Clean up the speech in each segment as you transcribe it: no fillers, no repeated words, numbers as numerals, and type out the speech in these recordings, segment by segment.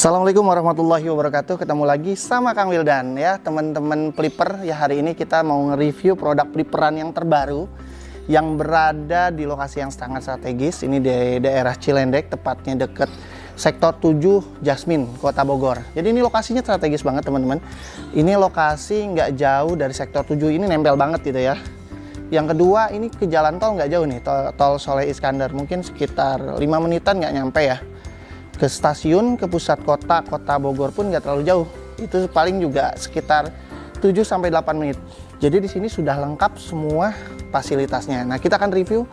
Assalamualaikum warahmatullahi wabarakatuh. Ketemu lagi sama Kang Wildan ya, teman-teman flipper. Ya, hari ini kita mau nge-review produk flipperan yang terbaru yang berada di lokasi yang sangat strategis. Ini di daerah Cilendek, tepatnya deket sektor 7 Jasmine, Kota Bogor. Jadi ini lokasinya strategis banget, teman-teman. Ini lokasi nggak jauh dari sektor 7, ini nempel banget gitu ya. Yang kedua, ini ke jalan tol nggak jauh nih, tol Soleh Iskandar, mungkin sekitar 5 menitan nggak nyampe ya. Ke stasiun, ke pusat kota Bogor pun nggak terlalu jauh. Itu paling juga sekitar 7-8 menit. Jadi di sini sudah lengkap semua fasilitasnya. Nah, kita akan review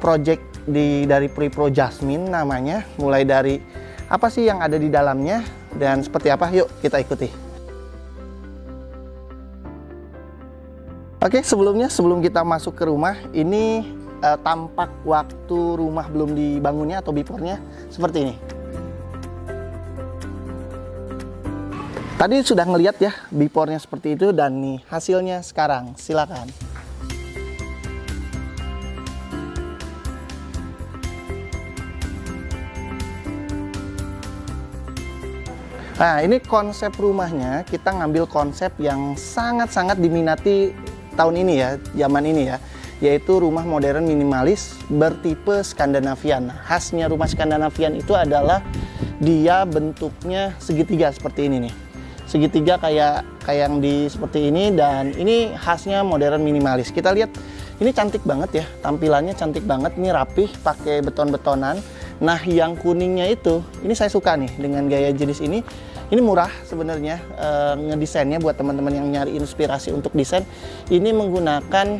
project dari Pripro Jasmine namanya. Mulai dari apa sih yang ada di dalamnya dan seperti apa, yuk kita ikuti. Oke, sebelum kita masuk ke rumah, ini tampak waktu rumah belum dibangunnya atau before-nya seperti ini. Tadi sudah ngelihat ya before-nya seperti itu, dan nih hasilnya sekarang. Silakan. Nah, ini konsep rumahnya, kita ngambil konsep yang sangat-sangat diminati tahun ini ya, zaman ini ya, yaitu rumah modern minimalis bertipe Skandinavian. Khasnya rumah Skandinavian itu adalah dia bentuknya segitiga seperti ini nih. Segitiga kayak yang di seperti ini, dan ini khasnya modern minimalis. Kita lihat ini cantik banget ya, tampilannya cantik banget, ini rapih pakai beton-betonan. Nah, yang kuningnya itu ini saya suka nih dengan gaya jenis ini. Ini murah sebenarnya, ngedesainnya buat teman-teman yang nyari inspirasi untuk desain. Ini menggunakan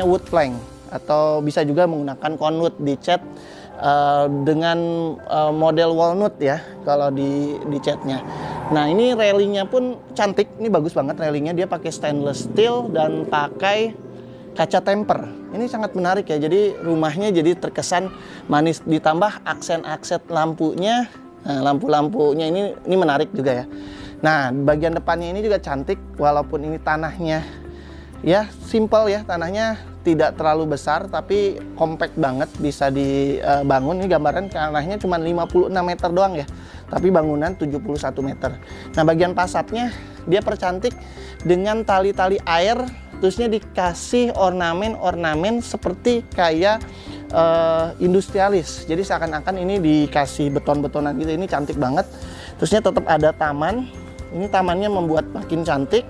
wood plank, atau bisa juga menggunakan conwood, dicat dengan model walnut ya kalau di catnya. Nah, ini railingnya pun cantik, ini bagus banget railingnya, dia pakai stainless steel dan pakai kaca temper. Ini sangat menarik ya, jadi rumahnya jadi terkesan manis, ditambah aksen-aksen lampunya. Nah, lampu-lampunya ini menarik juga ya. Nah, bagian depannya ini juga cantik, walaupun ini tanahnya ya simple ya, tanahnya tidak terlalu besar tapi compact banget, bisa dibangun. Ini gambaran tanahnya cuma 56 meter doang ya, tapi bangunan 71 meter. Nah, bagian fasadnya dia percantik dengan tali-tali air, terusnya dikasih ornamen-ornamen seperti kayak industrialis. Jadi seakan-akan ini dikasih beton-betonan gitu, ini cantik banget. Terusnya tetap ada taman. Ini tamannya membuat makin cantik.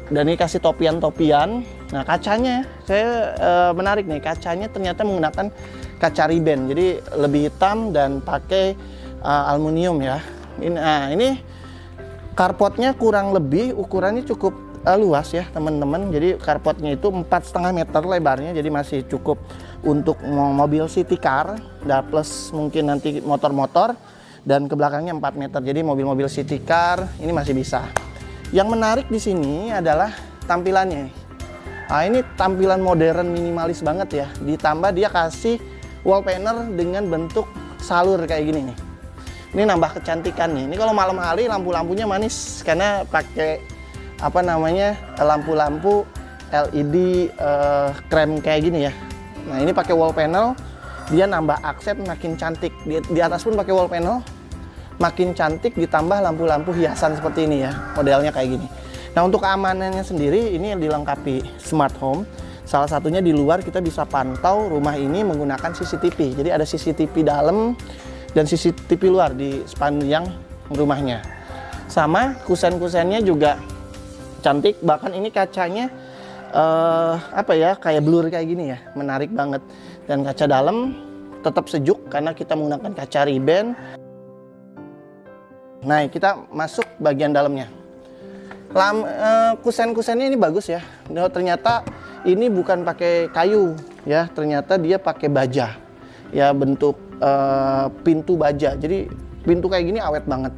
Dan ini kasih topian-topian. Nah, kacanya saya menarik nih, kacanya ternyata menggunakan kaca riben, jadi lebih hitam dan pakai aluminium ya. Ini carportnya kurang lebih ukurannya cukup luas ya teman-teman. Jadi carportnya itu 4,5 meter lebarnya, jadi masih cukup untuk mobil city car, dan plus mungkin nanti motor-motor, dan ke belakangnya 4 meter, jadi mobil-mobil city car ini masih bisa. Yang menarik di sini adalah tampilannya. Nah, ini tampilan modern minimalis banget ya. Ditambah dia kasih wall panel dengan bentuk salur kayak gini nih. Ini nambah kecantikan nih. Ini kalau malam hari lampu-lampunya manis karena pakai lampu-lampu LED krem kayak gini ya. Nah, ini pakai wall panel, dia nambah aksen makin cantik. Di atas pun pakai wall panel, makin cantik, ditambah lampu-lampu hiasan seperti ini ya, modelnya kayak gini. Nah, untuk keamanannya sendiri ini dilengkapi smart home. Salah satunya di luar kita bisa pantau rumah ini menggunakan CCTV. Jadi ada CCTV dalam dan CCTV luar di sepanjang rumahnya. Sama kusen-kusennya juga cantik, bahkan ini kacanya kayak blur kayak gini ya, menarik banget. Dan kaca dalam tetap sejuk karena kita menggunakan kaca riben. Nah, kita masuk bagian dalamnya. Kusen-kusennya ini bagus ya. Ternyata ini bukan pakai kayu ya, ternyata dia pakai baja. Ya, bentuk pintu baja. Jadi pintu kayak gini awet banget.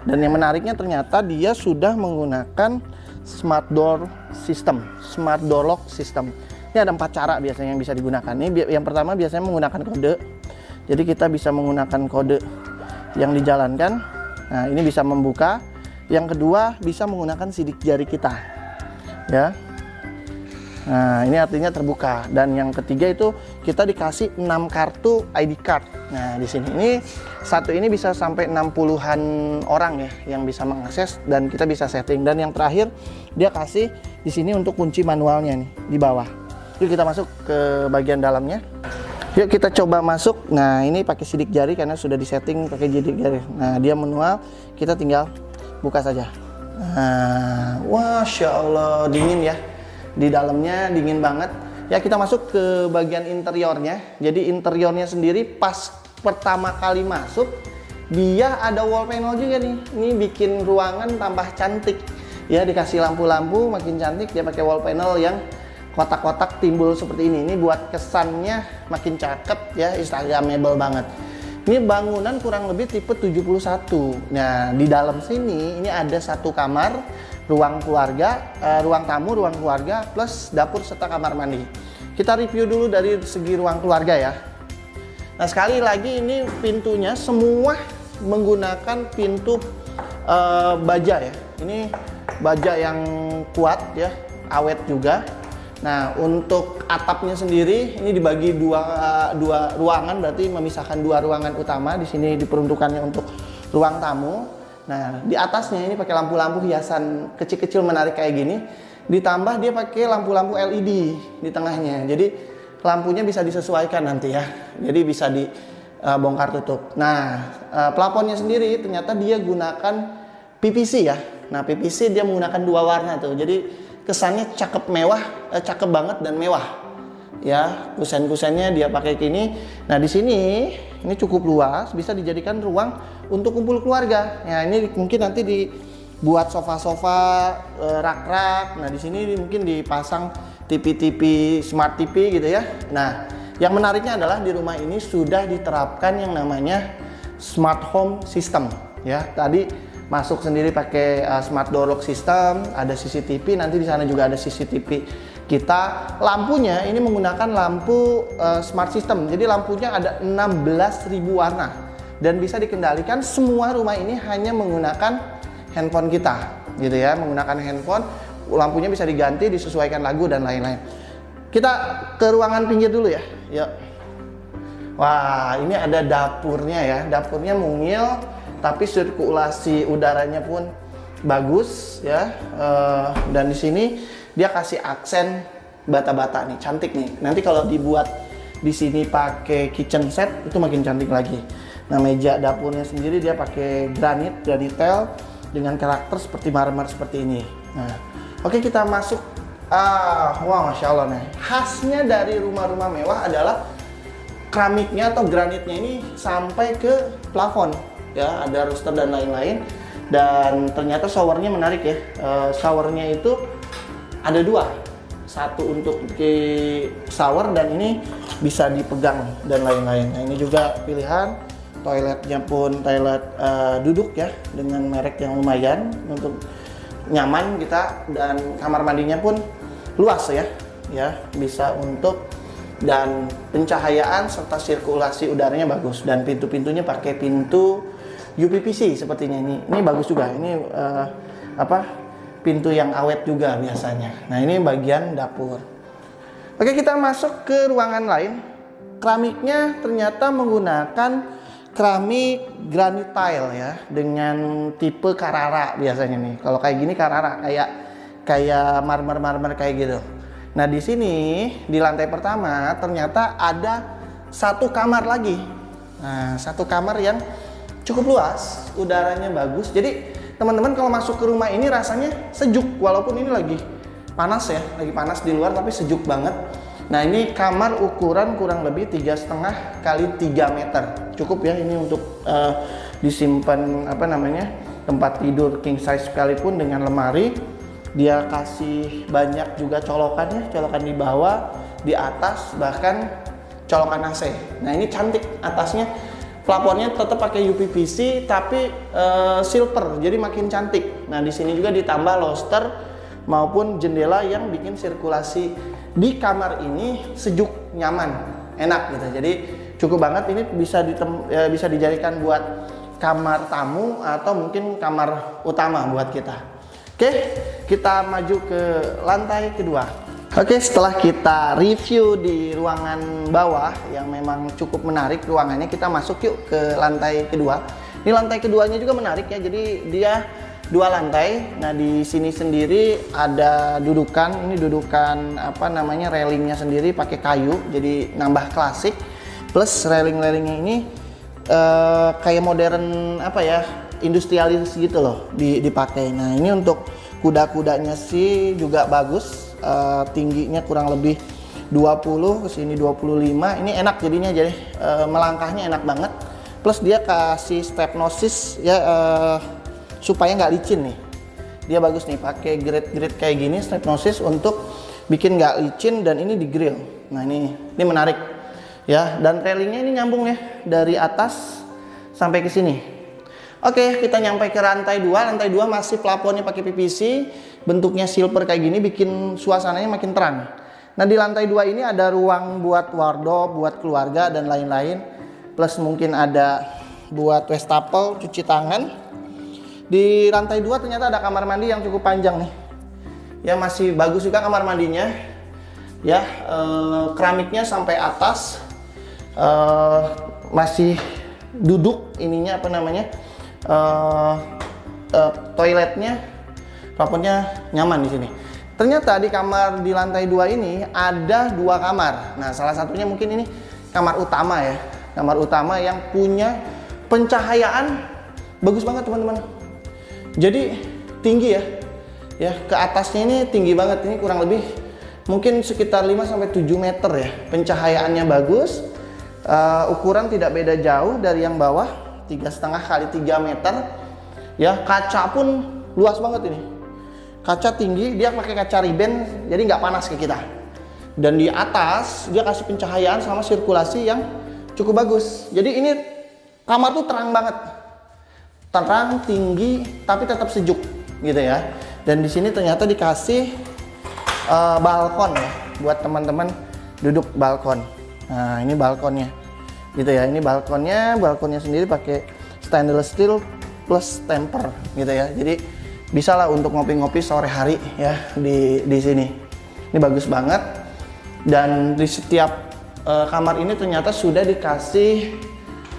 Dan yang menariknya ternyata dia sudah menggunakan smart door system, smart door lock system. Ini ada 4 cara biasanya yang bisa digunakan. Ini yang pertama biasanya menggunakan kode. Jadi kita bisa menggunakan kode yang dijalankan. Nah, ini bisa membuka. Yang kedua bisa menggunakan sidik jari kita ya. Nah, ini artinya terbuka. Dan yang ketiga itu kita dikasih 6 kartu ID card. Nah, di sini ini satu ini bisa sampai 60-an orang ya yang bisa mengakses dan kita bisa setting. Dan yang terakhir dia kasih di sini untuk kunci manualnya nih di bawah. Yuk kita masuk ke bagian dalamnya. Yuk kita coba masuk. Nah, ini pakai sidik jari karena sudah disetting pakai sidik jari. Nah, dia manual, kita tinggal buka saja. Nah, Masya Allah dingin ya. Di dalamnya dingin banget. Ya, kita masuk ke bagian interiornya. Jadi interiornya sendiri pas pertama kali masuk dia ada wall panel juga nih. Ini bikin ruangan tambah cantik. Ya, dikasih lampu-lampu makin cantik. Dia pakai wall panel yang kotak-kotak timbul seperti ini. Ini buat kesannya makin cakep ya, instagramable banget. Ini bangunan kurang lebih tipe 71. Nah, di dalam sini ini ada satu kamar, ruang keluarga, ruang tamu, ruang keluarga, plus dapur serta kamar mandi. Kita review dulu dari segi ruang keluarga ya. Nah, sekali lagi ini pintunya semua menggunakan pintu baja ya. Ini baja yang kuat ya, awet juga. Nah, untuk atapnya sendiri ini dibagi dua ruangan, berarti memisahkan dua ruangan utama. Di sini diperuntukannya untuk ruang tamu. Nah, di atasnya ini pakai lampu-lampu hiasan kecil-kecil menarik kayak gini. Ditambah dia pakai lampu-lampu LED di tengahnya. Jadi lampunya bisa disesuaikan nanti ya. Jadi bisa dibongkar tutup. Nah, plafonnya sendiri ternyata dia gunakan PVC ya. Nah, PVC dia menggunakan dua warna tuh. Jadi kesannya cakep mewah, cakep banget dan mewah. Ya, kusen-kusennya dia pakai gini. Nah, di sini ini cukup luas, bisa dijadikan ruang untuk kumpul keluarga. Ya, ini mungkin nanti dibuat sofa-sofa, rak-rak. Nah, di sini mungkin dipasang TV-TV, smart TV gitu ya. Nah, yang menariknya adalah di rumah ini sudah diterapkan yang namanya smart home system. Ya, tadi masuk sendiri pakai smart door lock system, ada CCTV, nanti di sana juga ada CCTV kita. Lampunya ini menggunakan lampu smart system, jadi lampunya ada 16.000 warna dan bisa dikendalikan. Semua rumah ini hanya menggunakan handphone kita, gitu ya, menggunakan handphone. Lampunya bisa diganti, disesuaikan lagu dan lain-lain. Kita ke ruangan pinggir dulu ya, yuk. Wah, ini ada dapurnya ya, dapurnya mungil. Tapi sirkulasi udaranya pun bagus ya, dan di sini dia kasih aksen bata-bata nih, cantik nih. Nanti kalau dibuat di sini pakai kitchen set itu makin cantik lagi. Nah, meja dapurnya sendiri dia pakai granit detail dengan karakter seperti marmer seperti ini. Nah, oke, kita masuk. Wah, Masya Allah nih. Khasnya dari rumah-rumah mewah adalah keramiknya atau granitnya ini sampai ke plafon. Ya, ada rooster dan lain-lain. Dan ternyata showernya menarik ya. Showernya itu ada dua, satu untuk di shower dan ini bisa dipegang dan lain-lain. Nah, ini juga pilihan. Toiletnya pun toilet duduk ya, dengan merek yang lumayan untuk nyaman kita, dan kamar mandinya pun luas ya. Ya, bisa untuk, dan pencahayaan serta sirkulasi udaranya bagus, dan pintu-pintunya pakai pintu UPVC sepertinya ini. Ini bagus juga. Ini pintu yang awet juga biasanya. Nah, ini bagian dapur. Oke, kita masuk ke ruangan lain. Keramiknya ternyata menggunakan keramik granit tile ya, dengan tipe Carrara biasanya nih. Kalau kayak gini Carrara, kayak marmer kayak gitu. Nah, di sini di lantai pertama ternyata ada satu kamar lagi. Nah, satu kamar yang cukup luas, udaranya bagus. Jadi teman-teman kalau masuk ke rumah ini rasanya sejuk, walaupun ini lagi panas ya, lagi panas di luar tapi sejuk banget. Nah, ini kamar ukuran kurang lebih 3,5 kali 3 meter. Cukup ya ini untuk disimpan tempat tidur king size sekalipun dengan lemari. Dia kasih banyak juga colokan ya, colokan di bawah, di atas, bahkan colokan AC. Nah, ini cantik atasnya. Plafonnya tetap pakai UPVC tapi silver, jadi makin cantik. Nah, di sini juga ditambah lobster maupun jendela yang bikin sirkulasi di kamar ini sejuk, nyaman, enak gitu. Jadi cukup banget, ini bisa dijadikan buat kamar tamu atau mungkin kamar utama buat kita. Oke, kita maju ke lantai kedua. Oke, setelah kita review di ruangan bawah yang memang cukup menarik ruangannya, kita masuk yuk ke lantai kedua. Ini lantai keduanya juga menarik ya, jadi dia 2 lantai. Nah, di sini sendiri ada dudukan, ini dudukan apa namanya, railingnya sendiri pakai kayu, jadi nambah klasik. Plus railing-railingnya ini kayak modern apa ya, industrialis gitu loh dipakai. Nah, ini untuk kuda-kudanya sih juga bagus. Tingginya kurang lebih 20 ke sini 25. Ini enak jadinya, jadi melangkahnya enak banget. Plus dia kasih stepnosis ya, supaya nggak licin nih. Dia bagus nih, pakai grade kayak gini stepnosis untuk bikin nggak licin, dan ini di grill. Nah, ini menarik ya, dan railingnya ini nyambung ya dari atas sampai ke sini. Oke, kita nyampe ke lantai 2. Lantai 2 masih plafonnya pakai PVC, bentuknya silver kayak gini, bikin suasananya makin terang. Nah, di lantai 2 ini ada ruang buat wardrobe, buat keluarga dan lain-lain. Plus mungkin ada buat wastafel, cuci tangan. Di lantai 2 ternyata ada kamar mandi yang cukup panjang nih. Ya, masih bagus juga kamar mandinya. Ya, keramiknya sampai atas. Masih duduk ininya apa namanya? Toiletnya, plafonnya nyaman di sini. Ternyata di kamar di lantai 2 ini ada 2 kamar. Nah, salah satunya mungkin ini kamar utama ya. Kamar utama yang punya pencahayaan bagus banget teman-teman. Jadi tinggi ya. Ya, ke atasnya ini tinggi banget. Ini kurang lebih mungkin sekitar 5 sampai 7 meter ya. Pencahayaannya bagus. Ukuran tidak beda jauh dari yang bawah. 3,5 kali 3 meter ya. Kaca pun luas banget ini, kaca tinggi, dia pakai kaca riben jadi nggak panas ke kita. Dan di atas dia kasih pencahayaan sama sirkulasi yang cukup bagus. Jadi ini kamar tuh terang banget, terang, tinggi, tapi tetap sejuk gitu ya. Dan di sini ternyata dikasih balkon ya, buat teman-teman duduk balkon. Nah, ini balkonnya gitu ya. Ini balkonnya sendiri pakai stainless steel plus temper gitu ya. Jadi bisa lah untuk ngopi-ngopi sore hari ya di sini. Ini bagus banget. Dan di setiap kamar ini ternyata sudah dikasih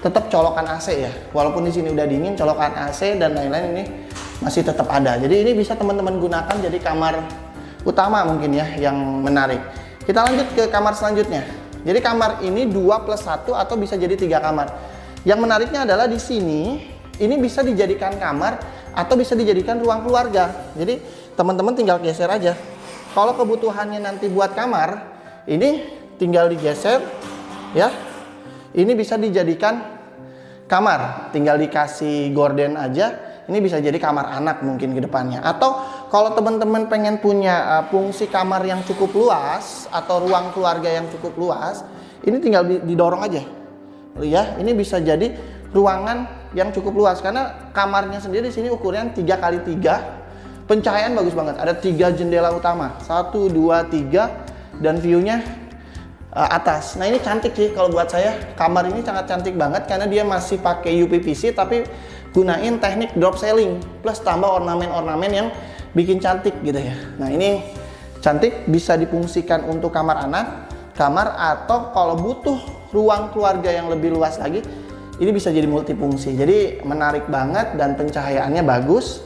tetap colokan AC ya. Walaupun di sini udah dingin, colokan AC dan lain-lain ini masih tetap ada. Jadi ini bisa teman-teman gunakan jadi kamar utama mungkin ya, yang menarik. Kita lanjut ke kamar selanjutnya. Jadi kamar ini 2+1 atau bisa jadi 3 kamar. Yang menariknya adalah di sini, ini bisa dijadikan kamar atau bisa dijadikan ruang keluarga. Jadi teman-teman tinggal geser aja. Kalau kebutuhannya nanti buat kamar, ini tinggal digeser ya. Ini bisa dijadikan kamar, tinggal dikasih gorden aja. Ini bisa jadi kamar anak mungkin ke depannya. Atau kalau teman-teman pengen punya fungsi kamar yang cukup luas atau ruang keluarga yang cukup luas, ini tinggal didorong aja. Ya, ini bisa jadi ruangan yang cukup luas karena kamarnya sendiri di sini ukuran 3x3. Pencahayaan bagus banget. Ada 3 jendela utama. 1, 2, 3 dan view-nya atas. Nah, ini cantik sih kalau buat saya. Kamar ini sangat cantik banget karena dia masih pakai UPVC tapi gunain teknik drop ceiling plus tambah ornamen-ornamen yang bikin cantik gitu ya. Nah, ini cantik, bisa difungsikan untuk kamar anak, kamar, atau kalau butuh ruang keluarga yang lebih luas lagi, ini bisa jadi multifungsi. Jadi menarik banget dan pencahayaannya bagus,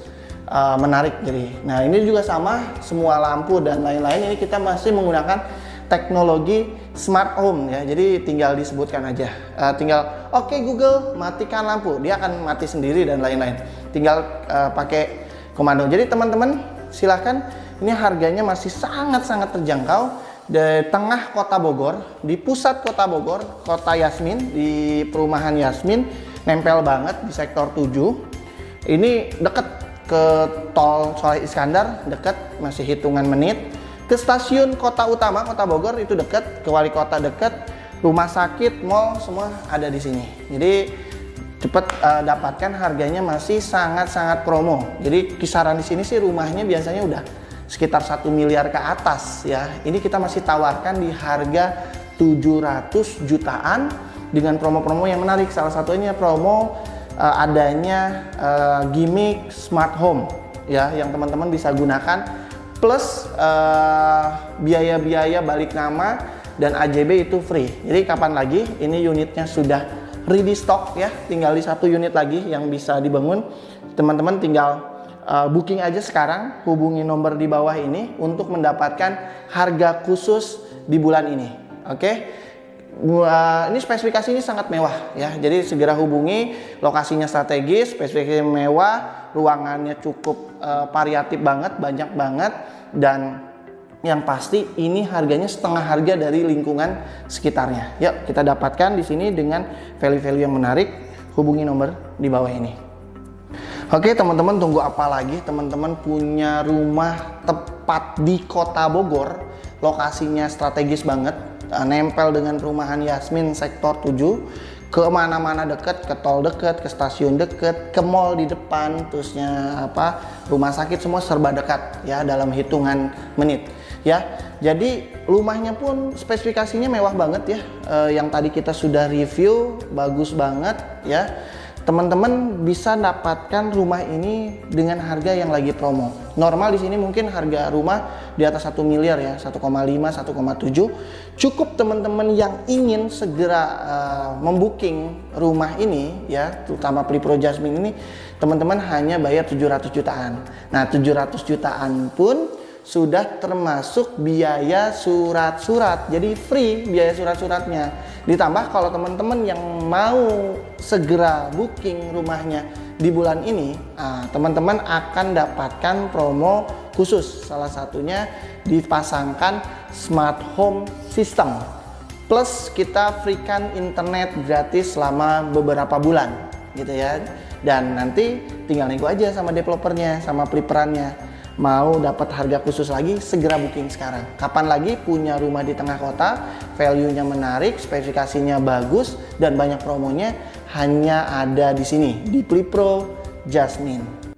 menarik. Jadi, nah ini juga sama, semua lampu dan lain-lain ini kita masih menggunakan teknologi smart home ya. Jadi tinggal disebutkan aja, tinggal oke Google matikan lampu, dia akan mati sendiri dan lain-lain. Tinggal pakai komando. Jadi teman-teman silahkan, ini harganya masih sangat-sangat terjangkau di tengah kota Bogor, di pusat kota Bogor, kota Yasmin, di perumahan Yasmin, nempel banget di sektor 7. Ini deket ke tol Soleh Iskandar, deket, masih hitungan menit. Ke stasiun kota utama kota Bogor itu dekat, ke wali kota dekat, rumah sakit, mall semua ada di sini. Jadi cepat dapatkan, harganya masih sangat-sangat promo. Jadi kisaran di sini sih rumahnya biasanya udah sekitar 1 miliar ke atas ya. Ini kita masih tawarkan di harga 700 jutaan dengan promo-promo yang menarik. Salah satunya promo adanya gimmick smart home ya, yang teman-teman bisa gunakan plus biaya-biaya balik nama dan AJB itu free. Jadi kapan lagi ini unitnya sudah ready stock ya, tinggal di 1 unit lagi yang bisa dibangun. Teman-teman tinggal booking aja sekarang, hubungi nomor di bawah ini untuk mendapatkan harga khusus di bulan ini. Oke. Ini spesifikasi ini sangat mewah ya, jadi segera hubungi. Lokasinya strategis, spesifikasinya mewah, ruangannya cukup variatif banget, banyak banget, dan yang pasti ini harganya setengah harga dari lingkungan sekitarnya. Yuk kita dapatkan di sini dengan value-value yang menarik. Hubungi nomor di bawah ini. Oke teman-teman, tunggu apa lagi? Teman-teman punya rumah tepat di Kota Bogor, lokasinya strategis banget, nempel dengan perumahan Yasmin sektor 7, ke mana-mana deket, ke tol deket, ke stasiun deket, ke mall di depan, terusnya rumah sakit, semua serba dekat ya, dalam hitungan menit ya. Jadi rumahnya pun spesifikasinya mewah banget ya, yang tadi kita sudah review, bagus banget ya. Teman-teman bisa dapatkan rumah ini dengan harga yang lagi promo. Normal di sini mungkin harga rumah di atas 1 miliar ya, 1,5, 1,7. Cukup teman-teman yang ingin segera membooking rumah ini ya, terutama Pripro Jasmine ini, teman-teman hanya bayar 700 jutaan. Nah, 700 jutaan pun sudah termasuk biaya surat-surat, jadi free biaya surat-suratnya. Ditambah kalau teman-teman yang mau segera booking rumahnya di bulan ini, teman-teman akan dapatkan promo khusus. Salah satunya dipasangkan smart home system, plus kita freekan internet gratis selama beberapa bulan gitu ya. Dan nanti tinggal nego aja sama developernya, sama fliperannya. Mau dapat harga khusus lagi, segera booking sekarang. Kapan lagi punya rumah di tengah kota, value-nya menarik, spesifikasinya bagus, dan banyak promonya, hanya ada di sini, di Pripro Jasmine.